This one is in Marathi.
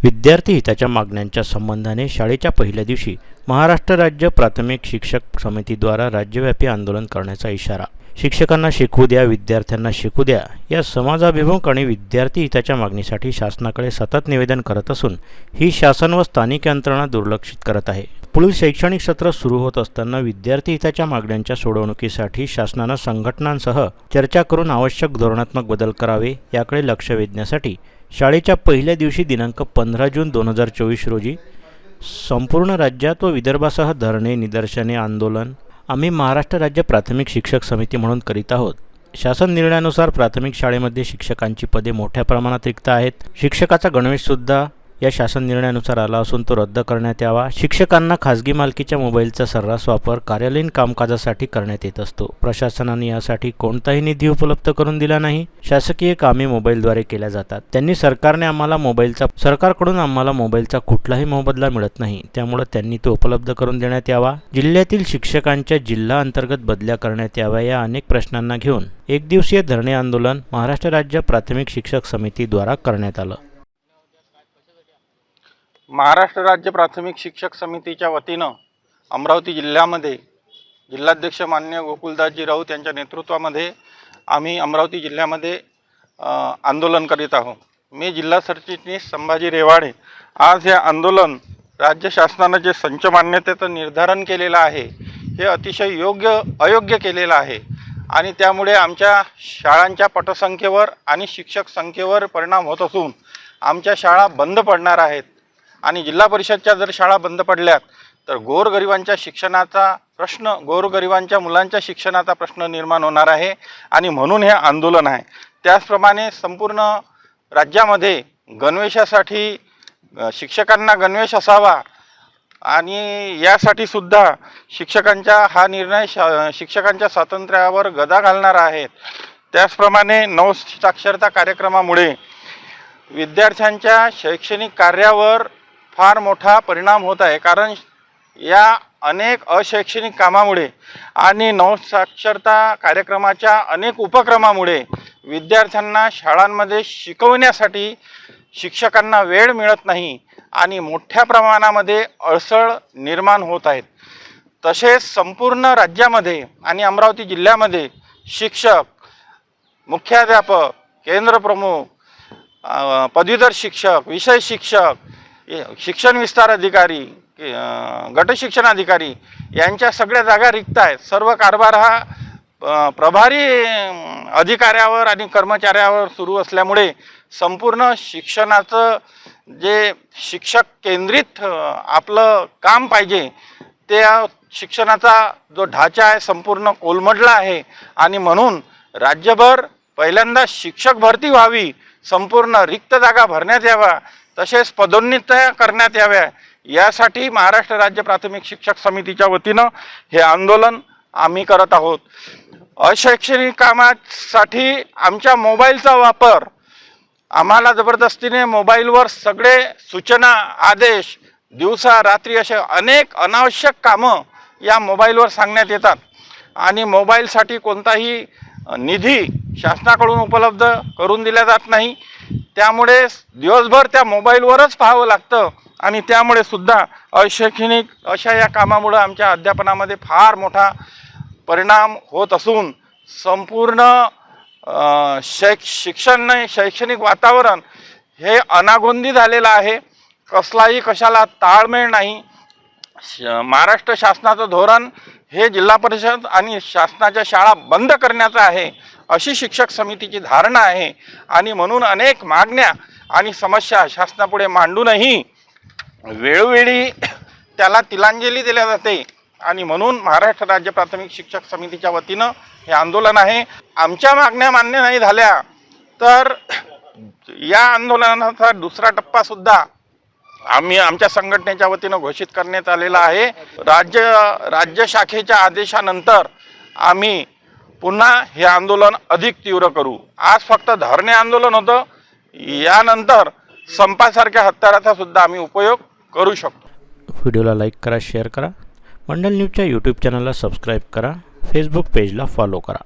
विद्यार्थी हिताच्या मागण्यांच्या संबंधाने शाळेच्या पहिल्या दिवशी महाराष्ट्र राज्य प्राथमिक शिक्षक समितीद्वारा राज्यव्यापी आंदोलन करण्याचा इशारा। शिक्षकांना शिकवू द्या, विद्यार्थ्यांना शिकू द्या या समाजाभिमुख आणि विद्यार्थी हिताच्या मागणीसाठी शासनाकडे सतत निवेदन करत असून ही शासन व स्थानिक यंत्रणा दुर्लक्षित करत आहे। पुढील शैक्षणिक सत्र सुरू होत असताना विद्यार्थी हिताच्या मागण्यांच्या सोडवणुकीसाठी शासनाने संघटनांसह चर्चा करून आवश्यक धोरणात्मक बदल करावे याकडे लक्ष वेधण्यासाठी शाळेच्या पहिल्या दिवशी दिनांक 15 जून 2024 रोजी संपूर्ण राज्यात व विदर्भासह धरणे, निदर्शने, आंदोलन आम्ही महाराष्ट्र राज्य प्राथमिक शिक्षक समिती म्हणून करीत आहोत। शासन निर्णयानुसार प्राथमिक शाळेमध्ये शिक्षकांची पदे मोठ्या प्रमाणात रिक्त आहेत। शिक्षकाचा गणवेश सुद्धा या शासन निर्णयानुसार आला असून तो रद्द करण्यात यावा। शिक्षकांना खासगी मालकीच्या मोबाईलचा सर्रास वापर कार्यालयीन कामकाजासाठी करण्यात येत असतो। प्रशासनाने यासाठी कोणताही निधी उपलब्ध करून दिला नाही। शासकीय कामे मोबाईलद्वारे केल्या जातात। सरकारकडून आम्हाला मोबाईलचा कुठलाही मोबदला मिळत नाही, त्यामुळे त्यांनी तो उपलब्ध करून देण्यात यावा। जिल्ह्यातील शिक्षकांच्या जिल्हा अंतर्गत बदल्या करण्यात याव्या या अनेक प्रश्नांना घेऊन एक दिवसीय धरणे आंदोलन महाराष्ट्र राज्य प्राथमिक शिक्षक समितीद्वारा करण्यात आलं। महाराष्ट्र राज्य प्राथमिक शिक्षक समितीच्या वतीनं अमरावती जिल्ह्यामध्ये जिल्हाध्यक्ष मान्य गोकुलदासजी राऊत यांच्या नेतृत्वामध्ये आम्ही अमरावती जिल्ह्यामध्ये आंदोलन करीत आहोत। मी जिल्हा सरचिटणीस संभाजी रेवाडे। आज हे आंदोलन राज्य शासनानं जे संच मान्यतेचं निर्धारण केलेलं आहे हे अतिशय अयोग्य केलेलं आहे आणि त्यामुळे आमच्या शाळांच्या पटसंख्येवर आणि शिक्षक संख्येवर परिणाम होत असून आमच्या शाळा बंद पडणार आहेत आणि जिल्हा परिषदच्या जर शाळा बंद पडल्यात तर गोरगरिबांच्या शिक्षणाचा प्रश्न, गोरगरिबांच्या मुलांच्या शिक्षणाचा प्रश्न निर्माण होणार आहे आणि म्हणून हे आंदोलन आहे। त्याचप्रमाणे संपूर्ण राज्यामध्ये गणवेशासाठी शिक्षकांना गणवेश असावा आणि यासाठी सुद्धा शिक्षकांच्या हा निर्णय शिक्षकांच्या स्वातंत्र्यावर गदा घालणारा आहे। त्याचप्रमाणे 9 साक्षरता कार्यक्रमामुळे विद्यार्थ्यांच्या शैक्षणिक कार्यावर फार मोठा परिणाम होत आहे, कारण या अनेक अशैक्षणिक कामामुळे आणि 9 साक्षरता कार्यक्रमाच्या अनेक उपक्रमामुळे विद्यार्थ्यांना शाळांमध्ये शिकवण्यासाठी शिक्षकांना वेळ मिळत नाही आणि मोठ्या प्रमाणामध्ये अडसळ निर्माण होत आहेत। तसेच संपूर्ण राज्यामध्ये आणि अमरावती जिल्ह्यामध्ये शिक्षक, मुख्याध्यापक, केंद्रप्रमुख, पदवीधर शिक्षक, विषय शिक्षक, शिक्षण विस्तार अधिकारी, गट शिक्षण अधिकारी यांच्या सगळ्या जागा रिक्त आहेत। सर्व कारभार हा प्रभारी अधिकाऱ्यावर आणि कर्मचाऱ्यावर सुरू असल्यामुळे संपूर्ण शिक्षणाचं जे शिक्षक केंद्रित आपलं काम पाहिजे त्या शिक्षणाचा जो ढाचा आहे संपूर्ण कोलमडला आहे आणि म्हणून राज्यभर पहिल्यांदा शिक्षक भरती व्हावी, संपूर्ण रिक्त जागा भरण्यात याव्या, तसेच पदोन्नत्या करण्यात याव्या यासाठी महाराष्ट्र राज्य प्राथमिक शिक्षक समितीच्या वतीनं हे आंदोलन आम्ही करत आहोत। अशैक्षणिक कामासाठी आमच्या मोबाईलचा वापर आम्हाला जबरदस्तीने मोबाईलवर सगळे सूचना, आदेश, दिवसा रात्री असे अनेक अनावश्यक कामं या मोबाईलवर सांगण्यात येतात आणि मोबाईलसाठी कोणताही निधी शासनाकडून उपलब्ध करून दिला जात नाही। त्यामुळे दिवसभर त्या मोबाईलवरच पाहावं लागतं आणि त्यामुळे सुद्धा अशैक्षणिक अशा या कामामुळे आमच्या अध्यापनामध्ये फार मोठा परिणाम होत असून संपूर्ण शैक्षणिक वातावरण हे अनागोंदी झालेलं आहे। कसलाही कशाला ताळमेळ नाही। महाराष्ट्र शासनाचं धोरण हे जिल्हा परिषद आणि शासनाच्या शाळा बंद करण्याचं आहे अशी शिक्षक समितीची धारणा आहे आणि म्हणून अनेक मागण्या आणि समस्या शासनापुढे मांडूनही वेळोवेळी त्याला तिलांजली दिली जाते आणि म्हणून महाराष्ट्र राज्य प्राथमिक शिक्षक समितीच्या वतीनं हे आंदोलन आहे। आमच्या मागण्या मान्य नाही झाल्या तर या आंदोलनाचा दुसरा टप्पा सुद्धा आम्ही आमच्या संघटनेच्या वतीनं घोषित करण्यात आलेला आहे। राज्य शाखेच्या आदेशानंतर आम्ही पुन्हा हे आंदोलन अधिक तीव्र करू। आज फक्त धरणे आंदोलन होतं, यानंतर संपासारख्या हत्याराचा सुद्धा आम्ही उपयोग करू शकतो। व्हिडिओला लाईक करा, शेअर करा, मंडल न्यूजच्या यूट्यूब चॅनलला सबस्क्राईब करा, फेसबुक पेजला फॉलो करा।